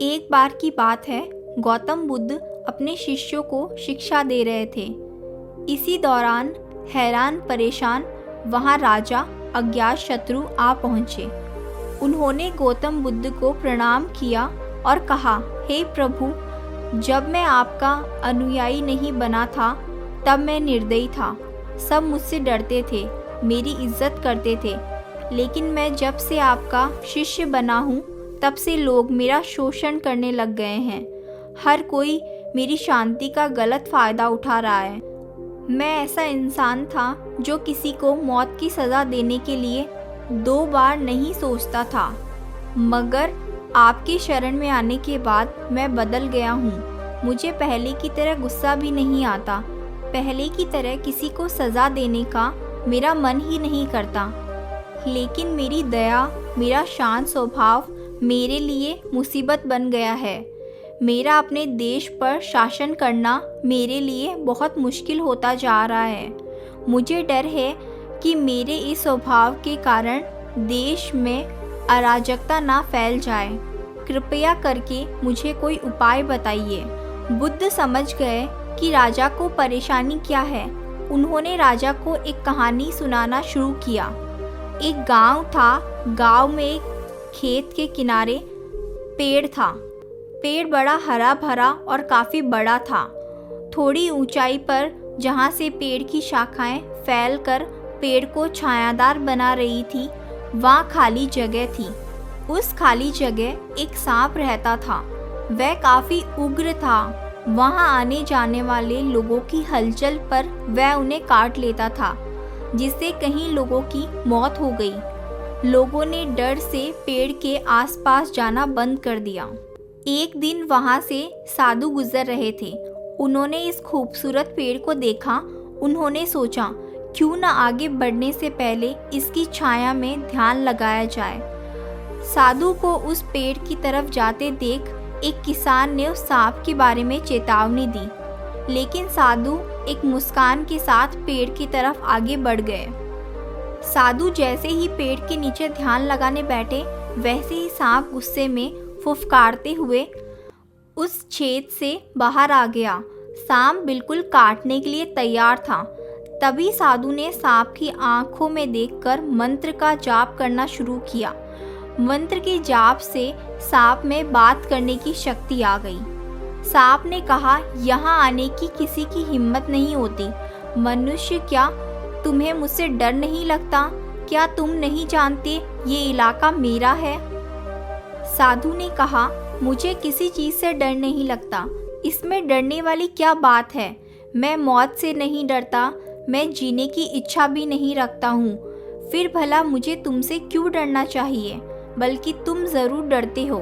एक बार की बात है, गौतम बुद्ध अपने शिष्यों को शिक्षा दे रहे थे। इसी दौरान हैरान परेशान वहाँ राजा अज्ञातशत्रु आ पहुँचे। उन्होंने गौतम बुद्ध को प्रणाम किया और कहा, हे प्रभु, जब मैं आपका अनुयायी नहीं बना था तब मैं निर्दयी था। सब मुझसे डरते थे, मेरी इज्जत करते थे, लेकिन मैं जब से आपका शिष्य बना हूँ तब से लोग मेरा शोषण करने लग गए हैं। हर कोई मेरी शांति का गलत फ़ायदा उठा रहा है। मैं ऐसा इंसान था जो किसी को मौत की सज़ा देने के लिए 2 बार नहीं सोचता था, मगर आपकी शरण में आने के बाद मैं बदल गया हूँ। मुझे पहले की तरह गुस्सा भी नहीं आता। पहले की तरह किसी को सज़ा देने का मेरा मन ही नहीं करता, लेकिन मेरी दया, मेरा शांत स्वभाव मेरे लिए मुसीबत बन गया है। मेरा अपने देश पर शासन करना मेरे लिए बहुत मुश्किल होता जा रहा है। मुझे डर है कि मेरे इस स्वभाव के कारण देश में अराजकता ना फैल जाए। कृपया करके मुझे कोई उपाय बताइए। बुद्ध समझ गए कि राजा को परेशानी क्या है। उन्होंने राजा को एक कहानी सुनाना शुरू किया। एक गांव था। गांव में एक खेत के किनारे पेड़ था। पेड़ बड़ा हरा भरा और काफ़ी बड़ा था। थोड़ी ऊंचाई पर जहाँ से पेड़ की शाखाएं फैलकर पेड़ को छायादार बना रही थी, वहाँ खाली जगह थी। उस खाली जगह एक सांप रहता था। वह काफ़ी उग्र था। वहाँ आने जाने वाले लोगों की हलचल पर वह उन्हें काट लेता था, जिससे कई लोगों की मौत हो गई। लोगों ने डर से पेड़ के आसपास जाना बंद कर दिया। एक दिन वहाँ से साधु गुजर रहे थे। उन्होंने इस खूबसूरत पेड़ को देखा। उन्होंने सोचा, क्यों न आगे बढ़ने से पहले इसकी छाया में ध्यान लगाया जाए। साधु को उस पेड़ की तरफ जाते देख एक किसान ने उस सांप के बारे में चेतावनी दी, लेकिन साधु एक मुस्कान के साथ पेड़ की तरफ आगे बढ़ गए। साधु जैसे ही पेड़ के नीचे ध्यान लगाने बैठे, वैसे ही सांप गुस्से में फुफकारते हुए उस छेद से बाहर आ गया। सांप बिल्कुल काटने के लिए तैयार था। तभी साधु ने सांप की आंखों में देखकर मंत्र का जाप करना शुरू किया। मंत्र के जाप से सांप में बात करने की शक्ति आ गई। सांप ने कहा, यहाँ आने की किसी की हिम्मत नहीं होती। मनुष्य, क्या तुम्हें मुझसे डर नहीं लगता? क्या तुम नहीं जानते ये इलाका मेरा है? साधु ने कहा, मुझे किसी चीज़ से डर नहीं लगता। इसमें डरने वाली क्या बात है? मैं मौत से नहीं डरता। मैं जीने की इच्छा भी नहीं रखता हूँ। फिर भला मुझे तुमसे क्यों डरना चाहिए? बल्कि तुम ज़रूर डरते हो,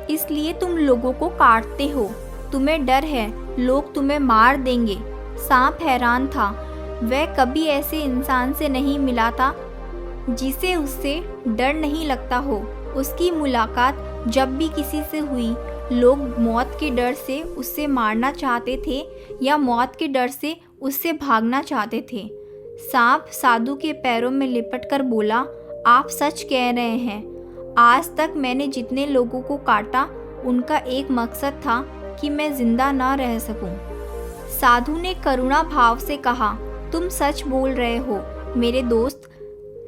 इसलिए तुम लोगों को काटते हो। तुम्हें डर है लोग तुम्हें मार देंगे। सांप हैरान था। वह कभी ऐसे इंसान से नहीं मिला था जिसे उससे डर नहीं लगता हो। उसकी मुलाकात जब भी किसी से हुई, लोग मौत के डर से उससे मारना चाहते थे या मौत के डर से उससे भागना चाहते थे। सांप साधु के पैरों में लिपटकर बोला, आप सच कह रहे हैं। आज तक मैंने जितने लोगों को काटा, उनका एक मकसद था कि मैं जिंदा ना रह सकूं। साधु ने करुणा भाव से कहा, तुम सच बोल रहे हो मेरे दोस्त,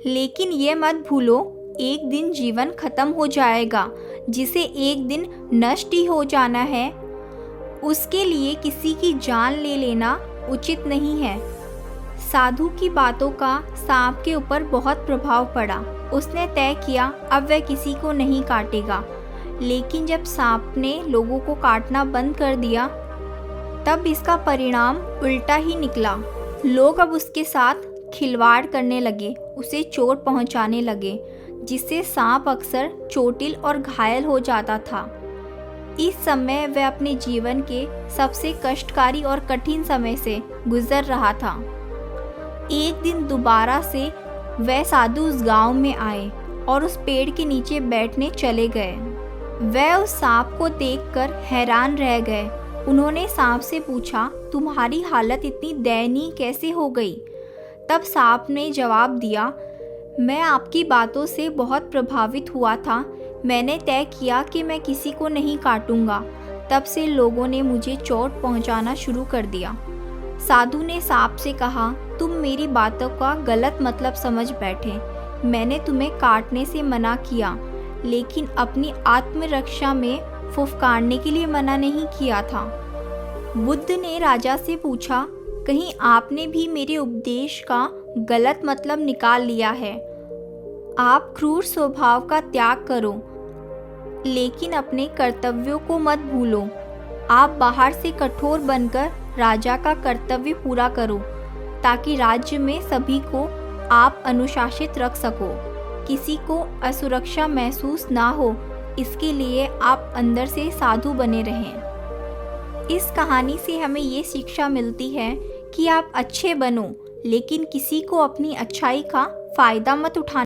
लेकिन ये मत भूलो, एक दिन जीवन खत्म हो जाएगा, जिसे एक दिन नष्ट ही हो जाना है। उसके लिए किसी की जान ले लेना उचित नहीं है। साधु की बातों का सांप के ऊपर बहुत प्रभाव पड़ा। उसने तय किया अब वह किसी को नहीं काटेगा। लेकिन जब सांप ने लोगों को काटना बंद कर दिया, तब इसका परिणाम उल्टा ही निकला। लोग अब उसके साथ खिलवाड़ करने लगे, उसे चोट पहुंचाने लगे, जिससे सांप अक्सर चोटिल और घायल हो जाता था। इस समय वह अपने जीवन के सबसे कष्टकारी और कठिन समय से गुजर रहा था। एक दिन दोबारा से वह साधु उस गांव में आए और उस पेड़ के नीचे बैठने चले गए। वह उस सांप को देखकर हैरान रह गए। उन्होंने सांप से पूछा, तुम्हारी हालत इतनी दयनीय कैसे हो गई? तब सांप ने जवाब दिया, मैं आपकी बातों से बहुत प्रभावित हुआ था मैंने तय किया कि मैं किसी को नहीं काटूंगा। तब से लोगों ने मुझे चोट पहुंचाना शुरू कर दिया। साधु ने सांप से कहा, तुम मेरी बातों का गलत मतलब समझ बैठे। मैंने तुम्हें काटने से मना किया, लेकिन अपनी आत्मरक्षा में फुफकारने के लिए मना नहीं किया था। बुद्ध ने राजा से पूछा, कहीं आपने भी मेरे उपदेश का गलत मतलब निकाल लिया है? आप क्रूर स्वभाव का त्याग करो, लेकिन अपने कर्तव्यों को मत भूलो। आप बाहर से कठोर बनकर राजा का कर्तव्य पूरा करो, ताकि राज्य में सभी को आप अनुशासित रख सको। किसी को असुरक्षा महसूस ना हो, इसके लिए आप अंदर से साधु बने रहें। इस कहानी से हमें ये शिक्षा मिलती है कि आप अच्छे बनो, लेकिन किसी को अपनी अच्छाई का फ़ायदा मत उठाना।